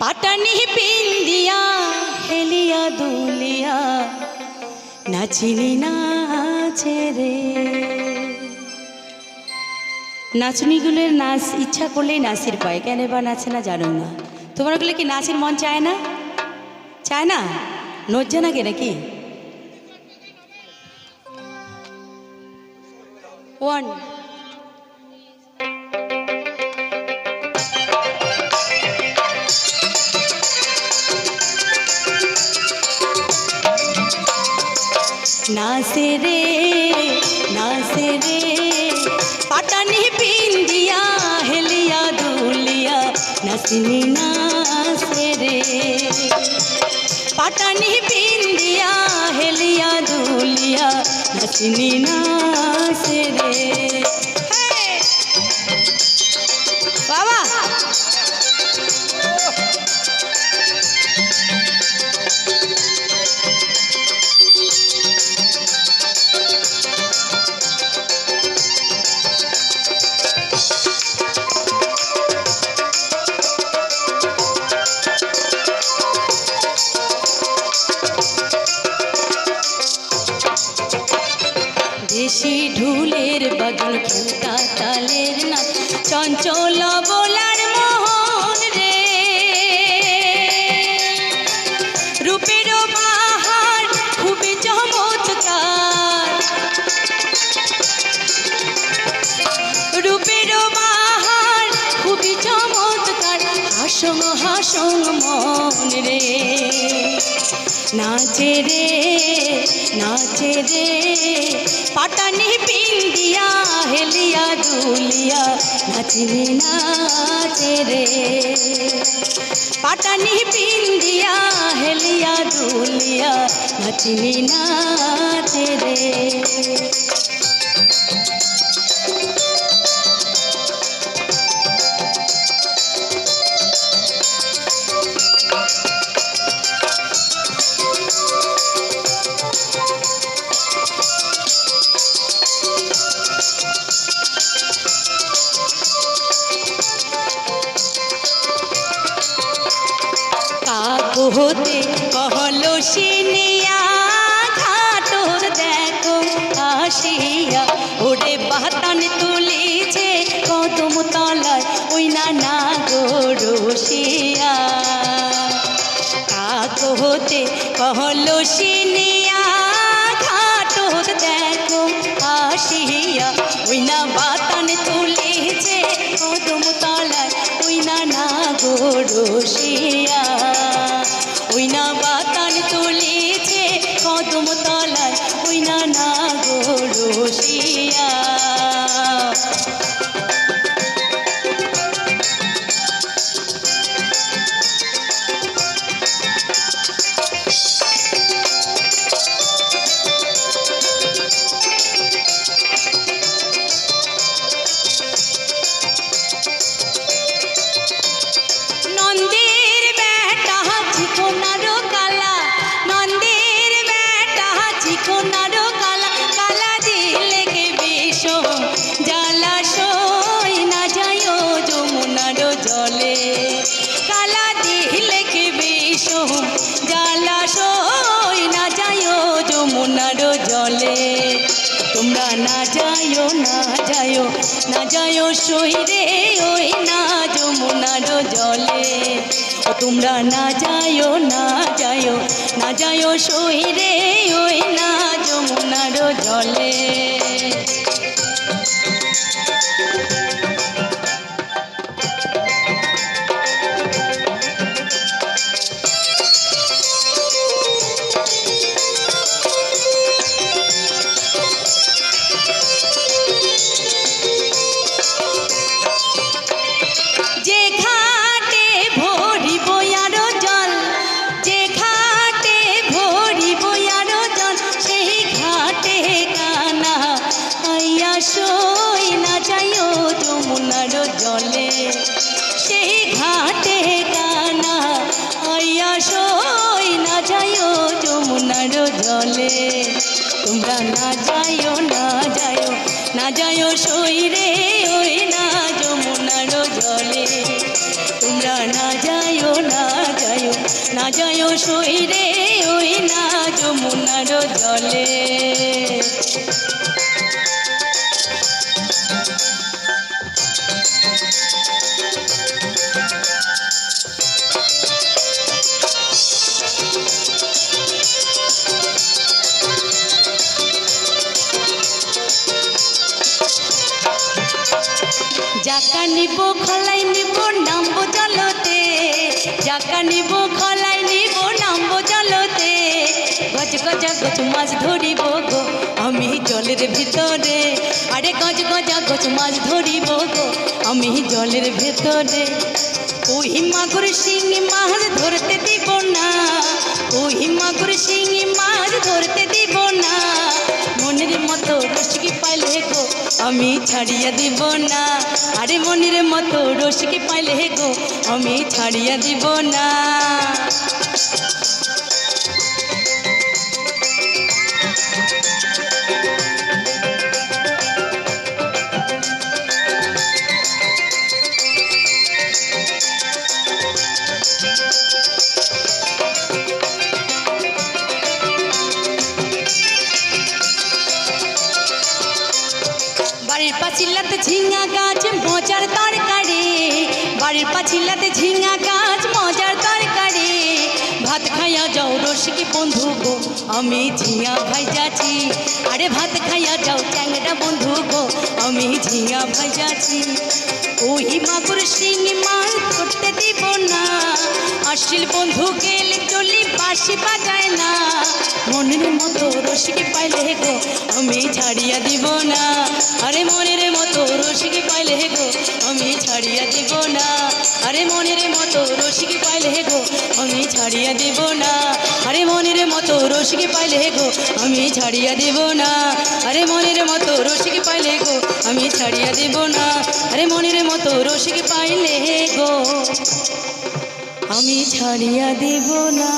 পাটানি পিন্দিয়া হেলিয়া দুলিয়া নাচিনি নাচে রে। নাচনিগুলোর নাচ ইচ্ছা করলেই নাচের পায়, কেন বা নাচে না জানো না। তোমারগুলো কি নাচের মন চায় না? চায় না? নড়ছে না কে নাকি? ওয়ান नाचे रे पाटानी पिंदिया हेलिया दुलिया नाचनी नाचे रे। पाटानी पिंदिया हेलिया दुलिया नाचनी नाचे रे। बाबा দেশি ঢুলের বাদল খেলতা তালের নাচ চঞ্চল বলার মোহন রে। রূপের বাহার খুবই চমৎকার, রূপের বাহার খুবই চমৎকার। হাসং হাসং মন রে नाचे रे पाटानी पिंदिया हेलिया दुलिया नाचनी नाचे रे। पाटानी पिंदिया हेलिया दुलिया नाचनी नाचे रे। होते कहलो सिनिया घाटोर देखो आसिया ओरे बातान तुलिছে কদম তলায় ওই না গরসিয়া। কাক হতে कहलो सिनिया ঘাটोर देखो आसिया ওই না বাতান তুলিছে কদম তলায় ওই না গরসিয়া। ওই না বাতান তুলিছে কদম তলায় ওই না গরসিয়া। তোমরা না যায়ো সই রে ওই না যমুনার জলে। ও তোমরা না যায়ো সই রে ওই না যমুনার জলে। জলে সেই ঘাটে কানা আইয়া সই না যাইও যমুনার জলে। তোমরা না যাইও সই রে ওই না যমুনার জলে। তোমরা না যায়ও না যায়ও না যায়ও সইরে ওই না যমুনার জলে। জাকা নিব খলাই নিব নামবো জলতে, জাকা নিব খলাই নিব নামবো জলতে, গজ গজা গজ মাছ ধরিব গো আমি জলের ভিতরে, আরে গজ গজা গজ মাছ ধরিব গো আমি জলের ভিতরে। ওই মাগুর শিঙি মাছ ধরতে দিব না, ওই মাগুর শিঙি মাছ ধরতে দিব না, মনের মতো রসিকি পাইলে গো আমি ছাড়িয়া দিব না, আরে মনের মতো রসিকি পাইলে গো আমি ছাড়িয়া দিব না। বাড়ির পাঁচিলাতে ঝিঙা গাছ মজার তরকারি, বাড়ির পাঁচিলাতে ঝিঙা গাছ মজার তরকারি, ভাত খাইয়া যাও রসিকি বন্ধু গো আমি ঝিঙা ভাইজাছি, আরে ভাত খাইয়া যাও চ্যাংড়া বন্ধু গো আমি ঝিঙা ভাইজাছি। ওই মাগুর শিঙি মাছ ধরতে দিব না, আসিল বন্ধু গেলে চলি বাঁশি বাজায় না, মনের মতো রসিকি পাইলে গো আমি ছাড়িয়া দিব না, আরে মনের মতো রসিকি পাইলে গো আমি ছাড়িয়া দিব না, আরে মনের মতো রসিকি পাইলে গো আমি ছাড়িয়া দিব না, আরে মনের মতো রসিকি পাইলে গো আমি ছাড়িয়া দিব না, আরে মনের মতো রসিকি পাইলে গো আমি ছাড়িয়া দিব না, আরে মনের মতো রসিকি পাইলে গো আমি ছাড়িয়া দিব না।